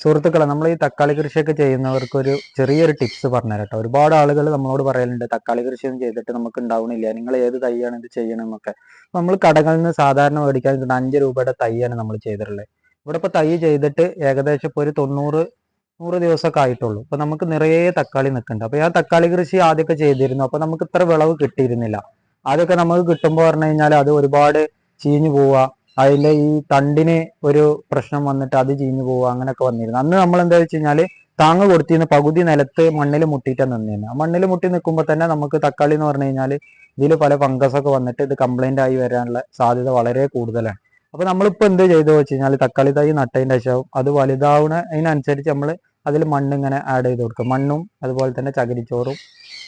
സുഹൃത്തുക്കളെ, നമ്മൾ ഈ തക്കാളി കൃഷിയൊക്കെ ചെയ്യുന്നവർക്കൊരു ചെറിയൊരു ടിപ്സ് പറഞ്ഞുതരാം കേട്ടോ. ഒരുപാട് ആളുകൾ നമ്മളോട് പറയലുണ്ട് തക്കാളി കൃഷിയൊന്നും ചെയ്തിട്ട് നമുക്ക് ഉണ്ടാവണില്ല, നിങ്ങൾ ഏത് തൈയാണ് ഇത് ചെയ്യണമെന്നൊക്കെ. അപ്പോൾ നമ്മൾ കടകളിൽ നിന്ന് സാധാരണ മേടിക്കാൻ കിട്ടുന്ന 5 രൂപയുടെ തൈയാണ് നമ്മൾ ചെയ്തിട്ടുള്ളത്. ഇവിടെ ഇപ്പോൾ തൈ ചെയ്തിട്ട് ഏകദേശം ഇപ്പോൾ ഒരു 100 ദിവസമൊക്കെ ആയിട്ടുള്ളൂ. അപ്പോൾ നമുക്ക് നിറയെ തക്കാളി നിൽക്കുന്നുണ്ട്. അപ്പോൾ ഞാൻ തക്കാളി കൃഷി ആദ്യമൊക്കെ ചെയ്തിരുന്നു. അപ്പോൾ നമുക്ക് ഇത്ര വിളവ് കിട്ടിയിരുന്നില്ല. ആദ്യമൊക്കെ നമുക്ക് കിട്ടുമ്പോൾ പറഞ്ഞു കഴിഞ്ഞാൽ അത് ഒരുപാട് ചീഞ്ഞു പോവുക, അതിൻ്റെ ഈ തണ്ടിന് ഒരു പ്രശ്നം വന്നിട്ട് അത് ചീഞ്ഞു പോവുക, അങ്ങനെയൊക്കെ വന്നിരുന്നു. അന്ന് നമ്മൾ എന്താ വെച്ച് കഴിഞ്ഞാൽ താങ്ങ് കൊടുത്തിരുന്ന പകുതി നിലത്ത് മണ്ണിൽ മുട്ടിയിട്ടാണ് നിന്നിരുന്നത്. ആ മണ്ണിൽ മുട്ടി നിൽക്കുമ്പോൾ തന്നെ നമുക്ക് തക്കാളി എന്ന് പറഞ്ഞു കഴിഞ്ഞാൽ ഇതിൽ പല ഫംഗസൊക്കെ വന്നിട്ട് ഇത് കംപ്ലൈൻ്റ് ആയി വരാനുള്ള സാധ്യത വളരെ കൂടുതലാണ്. അപ്പോൾ നമ്മളിപ്പോൾ എന്ത് ചെയ്തു വെച്ച് കഴിഞ്ഞാൽ തക്കാളി തൈ നട്ടതിൻ്റെ ശേഷം അത് വലുതാവുന്നതിനനുസരിച്ച് നമ്മൾ അതിൽ മണ്ണ് ഇങ്ങനെ ആഡ് ചെയ്ത് കൊടുക്കും. മണ്ണും അതുപോലെ തന്നെ ചകിരിച്ചോറും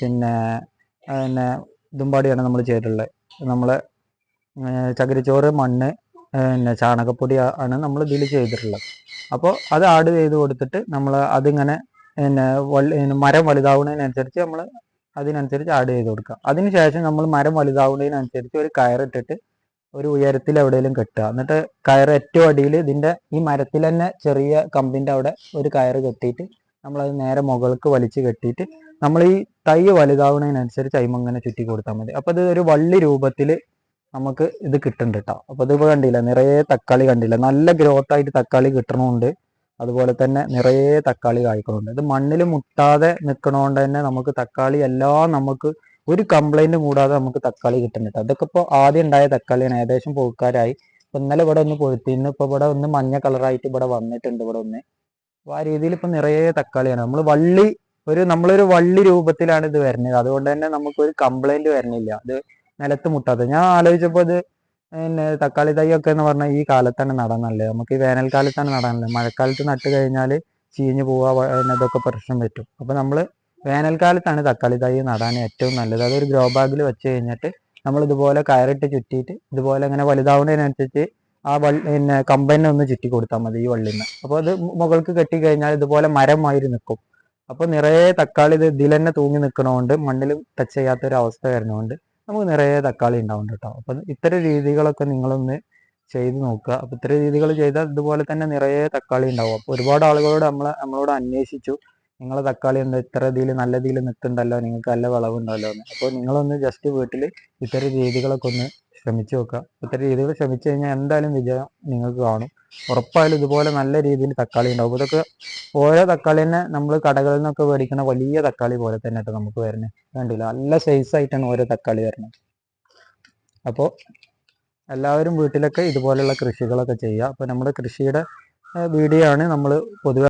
പിന്നെ പിന്നെ ഇതും പാടിയാണ് നമ്മൾ ചെയ്തിട്ടുള്ളത്. നമ്മൾ ചകിരിച്ചോറ്, മണ്ണ്, പിന്നെ ചാണകപ്പൊടി ആണ് നമ്മൾ ഇതിൽ ചെയ്തിട്ടുള്ളത്. അപ്പോൾ അത് ആഡ് ചെയ്ത് കൊടുത്തിട്ട് നമ്മൾ അതിങ്ങനെ പിന്നെ മരം വലുതാവുന്നതിനനുസരിച്ച് നമ്മൾ അതിനനുസരിച്ച് ആഡ് ചെയ്ത് കൊടുക്കുക. അതിന് ശേഷം നമ്മൾ മരം വലുതാവുന്നതിനനുസരിച്ച് ഒരു കയറിട്ടിട്ട് ഒരു ഉയരത്തിൽ എവിടെയെങ്കിലും കെട്ടുക. എന്നിട്ട് കയറ് ഏറ്റവും അടിയിൽ ഇതിൻ്റെ ഈ മരത്തിൽ തന്നെ ചെറിയ കമ്പിൻ്റെ അവിടെ ഒരു കയറ് കെട്ടിയിട്ട് നമ്മളത് നേരെ മുകൾക്ക് വലിച്ച് കെട്ടിയിട്ട് നമ്മൾ ഈ തൈ വലുതാവുന്നതിനനുസരിച്ച് അതിമങ്ങനെ ചുറ്റി കൊടുത്താൽ മതി. അപ്പോൾ ഇത് ഒരു വള്ളി രൂപത്തിൽ നമുക്ക് ഇത് കിട്ടുന്നുണ്ട് കേട്ടോ. അപ്പോൾ ഇതിപ്പോൾ കണ്ടില്ല, നിറയെ തക്കാളി കണ്ടില്ല, നല്ല ഗ്രോത്ത് ആയിട്ട് തക്കാളി കിട്ടണമുണ്ട്. അതുപോലെ തന്നെ നിറയെ തക്കാളി കായ്ക്കണമുണ്ട്. ഇത് മണ്ണിൽ മുട്ടാതെ നിൽക്കണോണ്ട് തന്നെ നമുക്ക് തക്കാളി എല്ലാം നമുക്ക് ഒരു കംപ്ലൈൻറ്റും കൂടാതെ നമുക്ക് തക്കാളി കിട്ടുന്നുണ്ട്. അതൊക്കെ ഇപ്പോൾ ആദ്യം ഉണ്ടായ തക്കാളിയാണ്, ഏകദേശം പൂക്കാരായി. ഇപ്പം ഇന്നലെ ഇവിടെ ഒന്ന് പൊഴുത്തിന്ന്, ഇപ്പോൾ ഇവിടെ ഒന്ന് മഞ്ഞ കളറായിട്ട് ഇവിടെ വന്നിട്ടുണ്ട് ഇവിടെ ഒന്ന്. അപ്പോൾ ആ രീതിയിൽ ഇപ്പം നിറയെ തക്കാളിയാണ്. നമ്മളൊരു വള്ളി രൂപത്തിലാണ് ഇത് വരുന്നത്. അതുകൊണ്ട് തന്നെ നമുക്കൊരു കംപ്ലൈൻറ്റ് വരുന്നില്ല, അത് നിലത്ത് മുട്ടാതെ. ഞാൻ ആലോചിച്ചപ്പോൾ ഇത് പിന്നെ തക്കാളി തൈ ഒക്കെ എന്ന് പറഞ്ഞാൽ ഈ കാലത്താണ് നടാൻ നല്ലത്. നമുക്ക് ഈ വേനൽക്കാലത്താണ് നടാൻ നല്ലത്. മഴക്കാലത്ത് നട്ട് കഴിഞ്ഞാൽ ചീഞ്ഞ് പോവുക, ഇതൊക്കെ പ്രശ്നം പറ്റും. അപ്പോൾ നമ്മൾ വേനൽക്കാലത്താണ് തക്കാളി തൈ നടാൻ ഏറ്റവും നല്ലത്. അതൊരു ഗ്രോ ബാഗിൽ വെച്ച് കഴിഞ്ഞിട്ട് നമ്മൾ ഇതുപോലെ കയറിട്ട് ചുറ്റിയിട്ട് ഇതുപോലെ ഇങ്ങനെ വലുതാവുന്നതിനനുസരിച്ച് ആ പിന്നെ കമ്പന്നെ ഒന്ന് ചുറ്റി കൊടുത്താൽ മതി ഈ വള്ളിന്ന്. അപ്പോൾ അത് മുകൾക്ക് കെട്ടി കഴിഞ്ഞാൽ ഇതുപോലെ മരമായി നിൽക്കും. അപ്പോൾ നിറയെ തക്കാളി ഇതിൽ തന്നെ തൂങ്ങി നിൽക്കണോണ്ട് മണ്ണിൽ ടച്ച് ചെയ്യാത്തൊരു അവസ്ഥ വരുന്നതുകൊണ്ട് നമുക്ക് നിറയെ തക്കാളി ഉണ്ടാവുന്നുണ്ട് കേട്ടോ. അപ്പം ഇത്തരം രീതികളൊക്കെ നിങ്ങളൊന്ന് ചെയ്ത് നോക്കുക. അപ്പോൾ ഇത്തരം രീതികൾ ചെയ്താൽ ഇതുപോലെ തന്നെ നിറയെ തക്കാളി ഉണ്ടാവും. അപ്പോൾ ഒരുപാട് ആളുകളോട് നമ്മളോട് അന്വേഷിച്ചു, നിങ്ങളെ തക്കാളി എന്താ ഇത്ര നല്ല രീതിയിൽ നിൽക്കുന്നുണ്ടല്ലോ, നിങ്ങൾക്ക് നല്ല വിളവുണ്ടല്ലോ എന്ന്. അപ്പോൾ നിങ്ങളൊന്ന് ജസ്റ്റ് വീട്ടിൽ ഇത്തരം രീതികളൊക്കെ ഒന്ന് ശ്രമിച്ചു നോക്കുക. ഇത്തരം രീതികൾ ശ്രമിച്ചു കഴിഞ്ഞാൽ എന്തായാലും വിജയം നിങ്ങൾക്ക് കാണും. ഉറപ്പായാലും ഇതുപോലെ നല്ല രീതിയിൽ തക്കാളി ഉണ്ടാവും. ഇതൊക്കെ ഓരോ തക്കാളി തന്നെ നമ്മൾ കടകളിൽ നിന്നൊക്കെ മേടിക്കുന്ന വലിയ തക്കാളി പോലെ തന്നെ നമുക്ക് വരുന്നത് കണ്ടില്ല, നല്ല സൈസ് ആയിട്ടാണ് ഓരോ തക്കാളി വരുന്നത്. അപ്പോൾ എല്ലാവരും വീട്ടിലൊക്കെ ഇതുപോലെയുള്ള കൃഷികളൊക്കെ ചെയ്യുക. അപ്പോൾ നമ്മുടെ കൃഷിയുടെ വീഡിയോ ആണ് നമ്മൾ പൊതുവെ